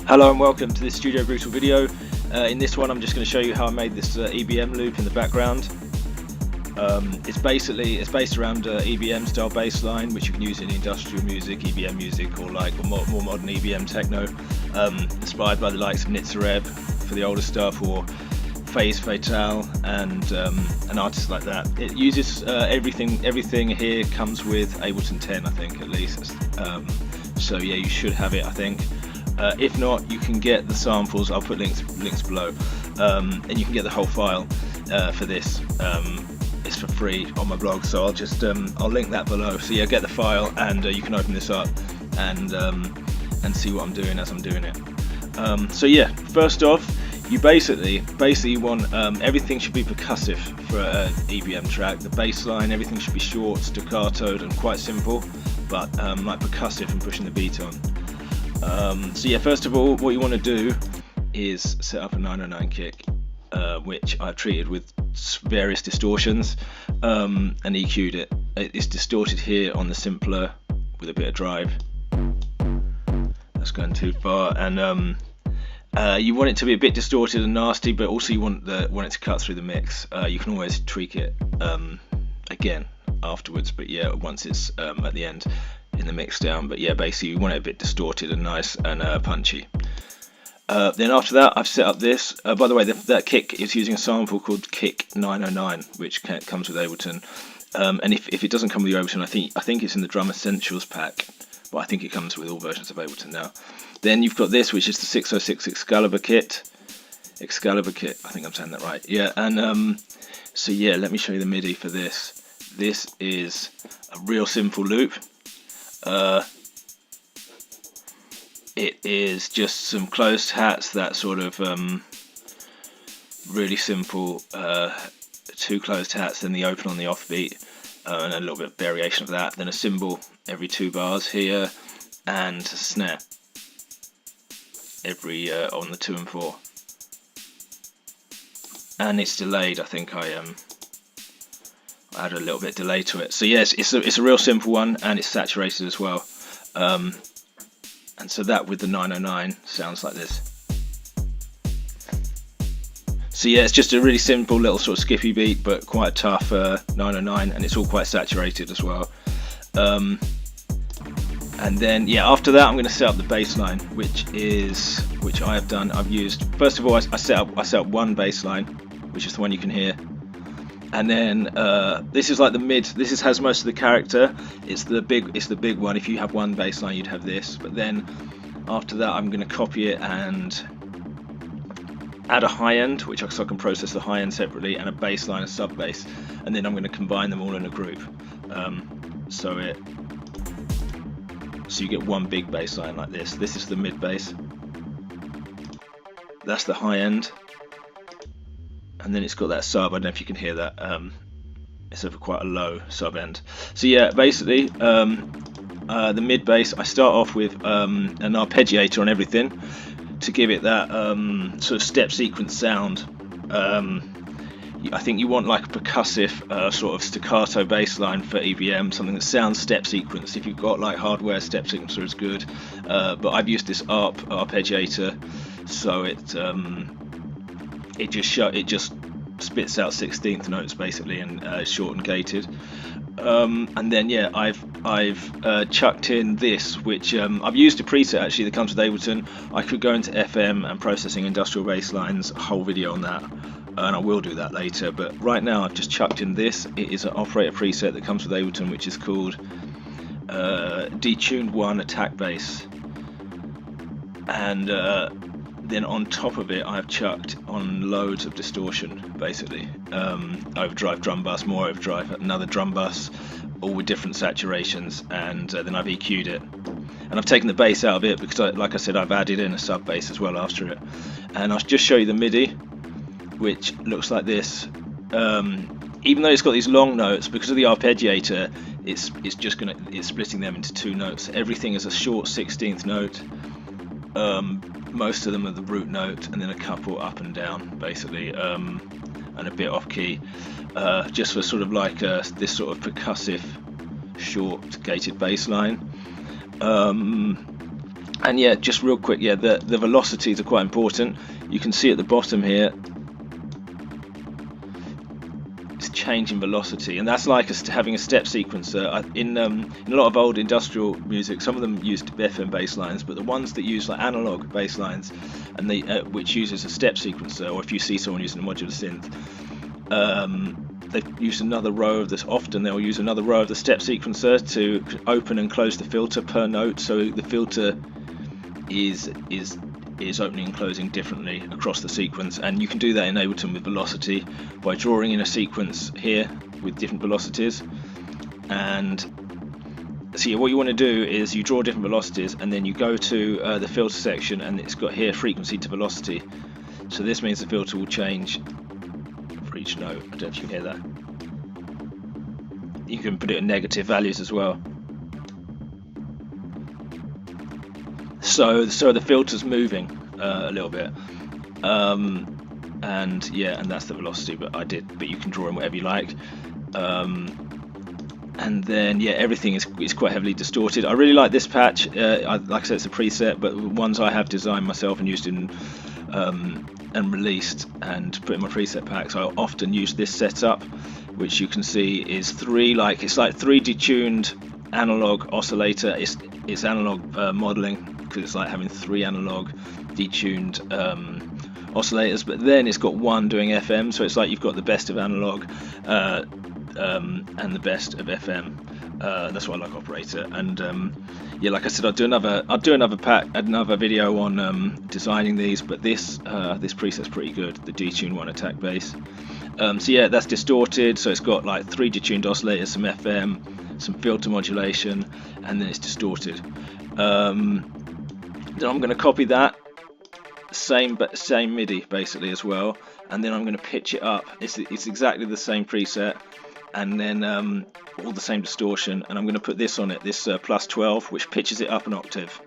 Hello and welcome to this Studio Brutal video. In this one I'm just going to show you how I made this EBM loop in the background. It's based around EBM style bass line, which you can use in industrial music, EBM music, or more modern EBM techno, inspired by the likes of Nitzer Ebb for the older stuff, or Fatale, and artists like that. It uses everything here comes with Ableton 10, I think, at least. So yeah, you should have it, I think. If not, you can get the samples. I'll put links below, and you can get the whole file for this. It's for free on my blog, so I'll link that below. So yeah, get the file, and you can open this up and see what I'm doing as I'm doing it. So yeah, first off, you basically want everything should be percussive for an EBM track. The bass line, everything should be short, staccatoed, and quite simple, but like percussive and pushing the beat on. So yeah, first of all, what you want to do is set up a 909 kick, which I've treated with various distortions and EQ'd it. It's distorted here on the simpler with a bit of drive. That's going too far, and you want it to be a bit distorted and nasty, but also you want it to cut through the mix. You can always tweak it again afterwards, but yeah, once it's at the end in the mix down. But yeah, basically you want it a bit distorted and nice and punchy. Then after that, I've set up this. By the way, that kick is using a sample called Kick 909, which comes with Ableton. And if it doesn't come with your Ableton, I think it's in the Drum Essentials pack, but I think it comes with all versions of Ableton now. Then you've got this, which is the 606 Excalibur kit. I think I'm saying that right. Yeah, and so yeah, let me show you the MIDI for this. This is a real simple loop. It is just some closed hats, that sort of really simple 2 closed hats, then the open on the offbeat, and a little bit of variation of that, then a cymbal every 2 bars here, and a snare every on the 2 and 4, and it's delayed. I think I had a little bit delay to it. So yes, it's a real simple one, and it's saturated as well. And so that with the 909 sounds like this. So yeah, it's just a really simple little sort of skippy beat, but quite a tough 909, and it's all quite saturated as well. And then yeah, after that I'm going to set up the bass line, which I have done. I've used, first of all, I set up one bass line, which is the one you can hear. And then this is like the mid. This has most of the character. It's the big one. If you have one bass line, you'd have this. But then after that, I'm going to copy it and add a high end, which I can process the high end separately, and a bass line, a sub bass, and then I'm going to combine them all in a group. So you get one big bass line like this. This is the mid bass. That's the high end. And then it's got that sub. I don't know if you can hear that. It's of quite a low sub end. So yeah, basically the mid bass, I start off with an arpeggiator on everything to give it that sort of step sequence sound. I think you want like a percussive sort of staccato bass line for EBM, something that sounds step sequence. If you've got like hardware, step sequencer is good, but I've used this arpeggiator, so it just spits out 16th notes basically, and short and gated. And then yeah, I've chucked in this, which I've used a preset actually that comes with Ableton. I could go into FM and processing industrial bass lines, a whole video on that, and I will do that later. But right now I've just chucked in this. It is an operator preset that comes with Ableton, which is called Detuned 1 Attack Bass, and then on top of it I've chucked on loads of distortion, basically. Overdrive drum bus, more overdrive, another drum bus, all with different saturations, and then I've EQ'd it. And I've taken the bass out of it because, like I said, I've added in a sub bass as well after it. And I'll just show you the MIDI, which looks like this. Even though it's got these long notes, because of the arpeggiator, it's splitting them into 2 notes. Everything is a short 16th note. Most of them are the root note, and then a couple up and down, basically, and a bit off key, just for sort of like this sort of percussive, short gated bass line. And yeah, just real quick, yeah, the velocities are quite important. You can see at the bottom here, it's changing velocity, and that's like having a step sequencer. In a lot of old industrial music, some of them used FM bass lines, but the ones that use like analog bass lines, and they which uses a step sequencer, or if you see someone using a modular synth, they use another row of this. Often they'll use another row of the step sequencer to open and close the filter per note, so the filter is opening and closing differently across the sequence. And you can do that in Ableton with velocity by drawing in a sequence here with different velocities. And so yeah, what you want to do is you draw different velocities, and then you go to the filter section, and it's got here frequency to velocity. So this means the filter will change for each note. I don't know if you can hear that. You can put it in negative values as well. So the filter's moving a little bit, and yeah, and that's the velocity. But you can draw in whatever you like. And then yeah, everything is quite heavily distorted. I really like this patch. Like I said, it's a preset, but the ones I have designed myself and used in and released and put in my preset packs, I often use this setup, which you can see is it's like three detuned analog oscillator. It's analog modeling, because it's like having three analog detuned oscillators, but then it's got one doing FM, so it's like you've got the best of analog and the best of FM. That's why I like Operator. And yeah, like I said, I'll do another video on designing these, but this preset's pretty good, the detune one attack bass. So yeah, that's distorted, so it's got like three detuned oscillators, some FM, some filter modulation, and then it's distorted. Then I'm going to copy that same MIDI basically as well, and then I'm going to pitch it up. It's exactly the same preset, and then all the same distortion, and I'm going to put this on it, this plus 12, which pitches it up an octave.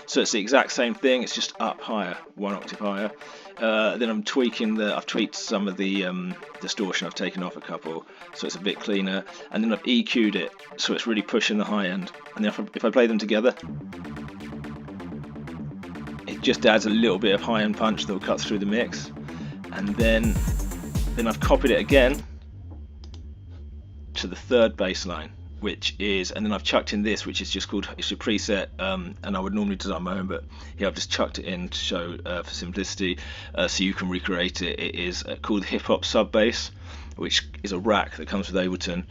So it's the exact same thing, it's just up higher, one octave higher. Then I've tweaked some of the distortion, I've taken off a couple, so it's a bit cleaner, and then I've EQ'd it, so it's really pushing the high end. And then if I play them together, it just adds a little bit of high end punch that will cut through the mix. And then I've copied it again to the third bass line, and then I've chucked in this, which is just called, it's a preset, and I would normally design my own, but here I've just chucked it in to show for simplicity, so you can recreate it. It is called Hip Hop Sub Bass, which is a rack that comes with Ableton,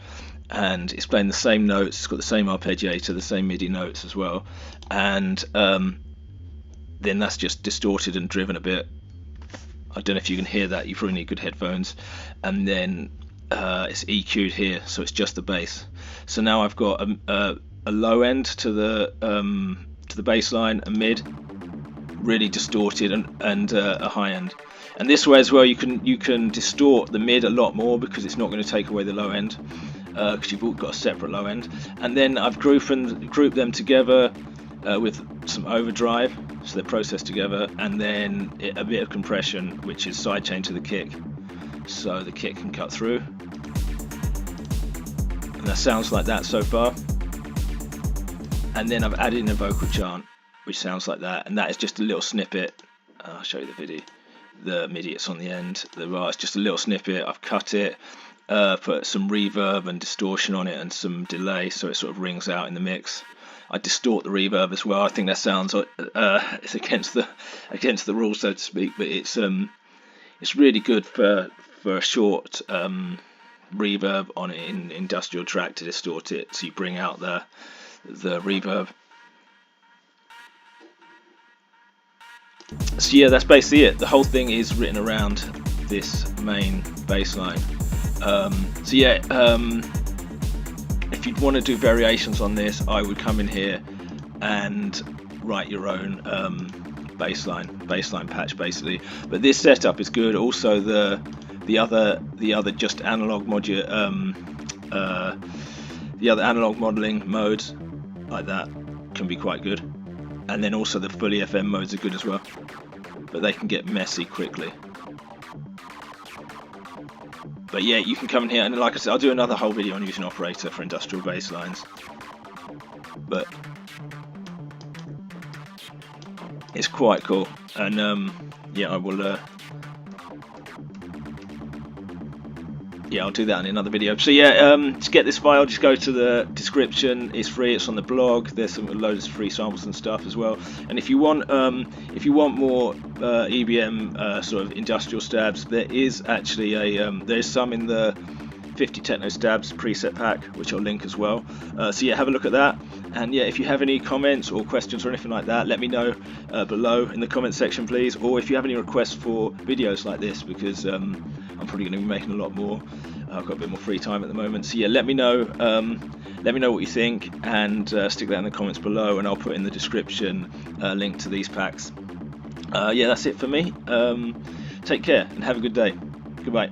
and it's playing the same notes, it's got the same arpeggiator, the same MIDI notes as well, and then that's just distorted and driven a bit. I don't know if you can hear that, you probably need good headphones. And then it's EQ'd here, so it's just the bass. So now I've got a low end to the bass line, a mid, really distorted, and a high end. And this way as well, you can distort the mid a lot more, because it's not going to take away the low end, because you've all got a separate low end. And then I've grouped them together with some overdrive, so they're processed together, and then a bit of compression, which is sidechain to the kick, so the kick can cut through. And that sounds like that so far. And then I've added in a vocal chant, which sounds like that, and that is just a little snippet. I'll show you the MIDI it's on the end. It's just a little snippet. I've cut it, put some reverb and distortion on it, and some delay, so it sort of rings out in the mix. I distort the reverb as well. I think that sounds it's against the rules, so to speak, but it's really good for a short reverb on it in industrial track to distort it, so you bring out the reverb. So yeah, that's basically it. The whole thing is written around this main bass line. So yeah, if you'd want to do variations on this, I would come in here and write your own bassline patch basically. But this setup is good. Also the other just analog the other analog modeling modes like that can be quite good. And then also the fully FM modes are good as well, but they can get messy quickly. But yeah, you can come in here, and like I said, I'll do another whole video on using Operator for industrial bass lines. But It's quite cool, and yeah, I will. Yeah, I'll do that in another video. So yeah, to get this file, just go to the description. It's free. It's on the blog. There's some loads of free samples and stuff as well. And if you want more EBM sort of industrial stabs, there is actually a there's some in the 50 techno stabs preset pack, which I'll link as well. So yeah, have a look at that. And yeah, if you have any comments or questions or anything like that, let me know below in the comment section, please. Or if you have any requests for videos like this, because I'm probably going to be making a lot more. I've got a bit more free time at the moment. So yeah, let me know. Let me know what you think, and stick that in the comments below, and I'll put in the description a link to these packs. Yeah, that's it for me. Take care and have a good day. Goodbye.